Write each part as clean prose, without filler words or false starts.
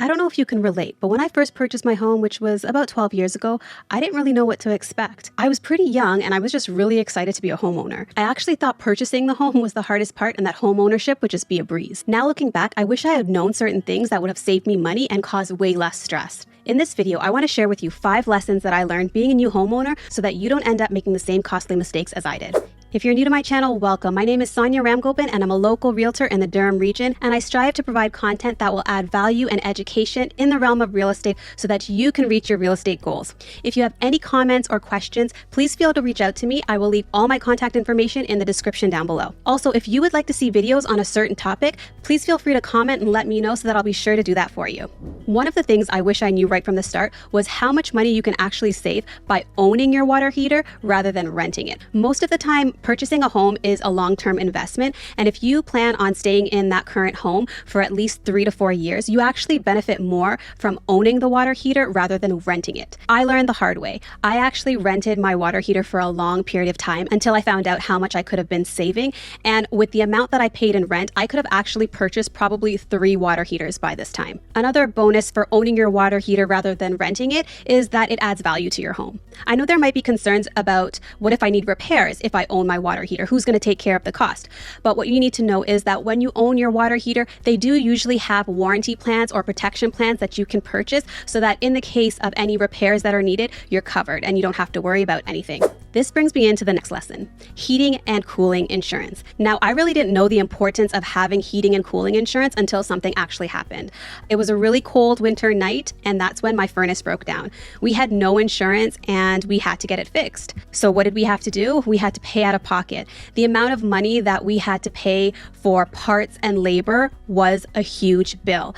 I don't know if you can relate, but when I first purchased my home, which was about 12 years ago, I didn't really know what to expect. I was pretty young and I was just really excited to be a homeowner. I actually thought purchasing the home was the hardest part and that home ownership would just be a breeze. Now looking back, I wish I had known certain things that would have saved me money and caused way less stress. In this video, I want to share with you 5 lessons that I learned being a new homeowner so that you don't end up making the same costly mistakes as I did. If you're new to my channel, welcome. My name is Sonia Ramgopin and I'm a local realtor in the Durham Region, and I strive to provide content that will add value and education in the realm of real estate so that you can reach your real estate goals. If you have any comments or questions, please feel to reach out to me. I will leave all my contact information in the description down below. Also, if you would like to see videos on a certain topic, please feel free to comment and let me know so that I'll be sure to do that for you. One of the things I wish I knew right from the start was how much money you can actually save by owning your water heater rather than renting it. Most of the time, purchasing a home is a long-term investment, and if you plan on staying in that current home for at least 3 to 4 years, you actually benefit more from owning the water heater rather than renting it. I learned the hard way. I actually rented my water heater for a long period of time until I found out how much I could have been saving, and with the amount that I paid in rent, I could have actually purchased probably 3 water heaters by this time. Another bonus for owning your water heater rather than renting it is that it adds value to your home. I know there might be concerns about what if I need repairs if I own my water heater, who's going to take care of the cost? But what you need to know is that when you own your water heater, they do usually have warranty plans or protection plans that you can purchase so that in the case of any repairs that are needed, you're covered and you don't have to worry about anything. This brings me into the next lesson, heating and cooling insurance. Now, I really didn't know the importance of having heating and cooling insurance until something actually happened. It was a really cold winter night, and that's when my furnace broke down. We had no insurance and we had to get it fixed. So what did we have to do? We had to pay out of pocket. The amount of money that we had to pay for parts and labor was a huge bill.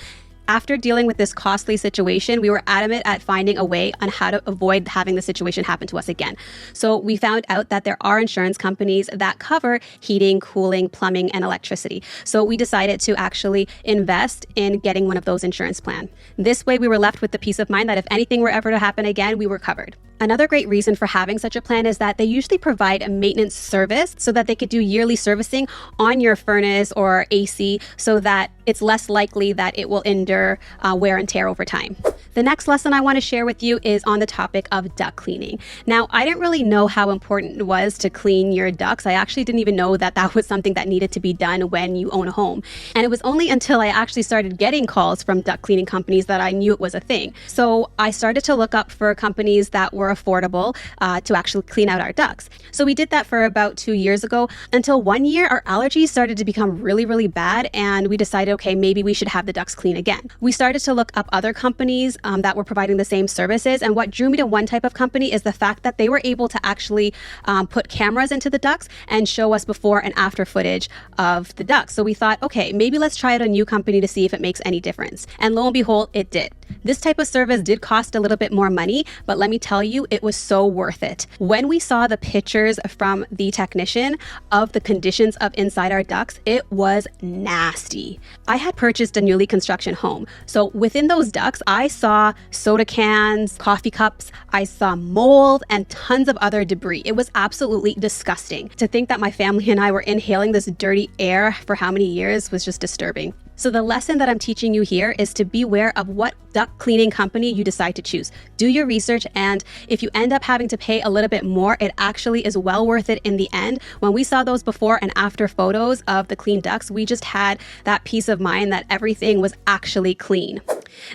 After dealing with this costly situation, we were adamant at finding a way on how to avoid having the situation happen to us again. So we found out that there are insurance companies that cover heating, cooling, plumbing, and electricity. So we decided to actually invest in getting one of those insurance plans. This way we were left with the peace of mind that if anything were ever to happen again, we were covered. Another great reason for having such a plan is that they usually provide a maintenance service so that they could do yearly servicing on your furnace or AC so that it's less likely that it will endure wear and tear over time. The next lesson I want to share with you is on the topic of duct cleaning. Now, I didn't really know how important it was to clean your ducts. I actually didn't even know that that was something that needed to be done when you own a home. And it was only until I actually started getting calls from duct cleaning companies that I knew it was a thing. So I started to look up for companies that were affordable to actually clean out our ducts. So we did that for about 2 years ago until one year our allergies started to become really, really bad, and we decided, okay, maybe we should have the ducts clean again. We started to look up other companies that were providing the same services, and what drew me to one type of company is the fact that they were able to actually put cameras into the ducts and show us before and after footage of the ducts. So we thought, okay, maybe let's try out a new company to see if it makes any difference. And lo and behold, it did. This type of service did cost a little bit more money, but let me tell you, it was so worth it. When we saw the pictures from the technician of the conditions of inside our ducts, it was nasty. I had purchased a newly construction home. So within those ducts, I saw soda cans, coffee cups, I saw mold and tons of other debris. It was absolutely disgusting. To think that my family and I were inhaling this dirty air for how many years was just disturbing. So the lesson that I'm teaching you here is to beware of what duct cleaning company you decide to choose. Do your research, and if you end up having to pay a little bit more, it actually is well worth it in the end. When we saw those before and after photos of the clean ducts, we just had that peace of mind that everything was actually clean.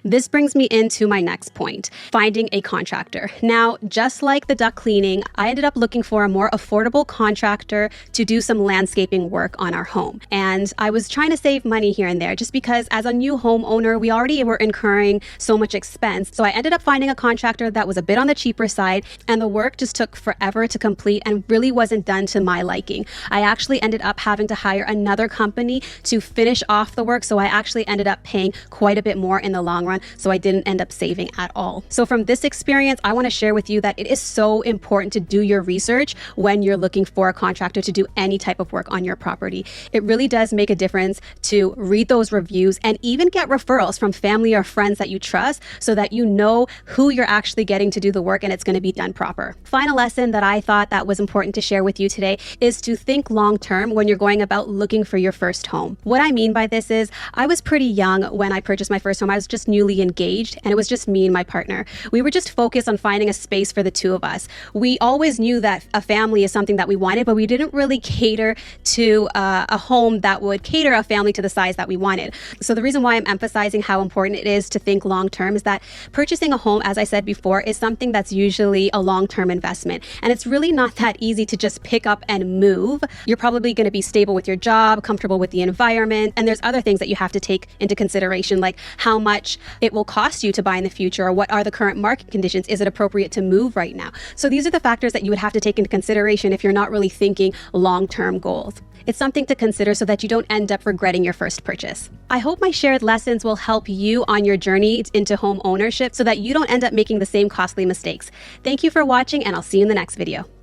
This brings me into my next point, finding a contractor. Now, just like the duct cleaning, I ended up looking for a more affordable contractor to do some landscaping work on our home. And I was trying to save money here and there just because as a new homeowner, we already were incurring so much expense. So I ended up finding a contractor that was a bit on the cheaper side, and the work just took forever to complete and really wasn't done to my liking. I actually ended up having to hire another company to finish off the work. So I actually ended up paying quite a bit more in the long run. So I didn't end up saving at all. So from this experience, I want to share with you that it is so important to do your research when you're looking for a contractor to do any type of work on your property. It really does make a difference to read those reviews and even get referrals from family or friends that you trust so that you know who you're actually getting to do the work and it's going to be done proper. Final lesson that I thought that was important to share with you today is to think long term when you're going about looking for your first home. What I mean by this is I was pretty young when I purchased my first home. I was just newly engaged and it was just me and my partner. We were just focused on finding a space for the two of us. We always knew that a family is something that we wanted, but we didn't really cater to a home that would cater a family to the size that we wanted. So the reason why I'm emphasizing how important it is to think long-term is that purchasing a home, as I said before, is something that's usually a long-term investment. And it's really not that easy to just pick up and move. You're probably going to be stable with your job, comfortable with the environment, and there's other things that you have to take into consideration, like how much it will cost you to buy in the future, or what are the current market conditions? Is it appropriate to move right now? So these are the factors that you would have to take into consideration if you're not really thinking long-term goals. It's something to consider so that you don't end up regretting your first purchase. I hope my shared lessons will help you on your journey into home ownership so that you don't end up making the same costly mistakes. Thank you for watching, and I'll see you in the next video.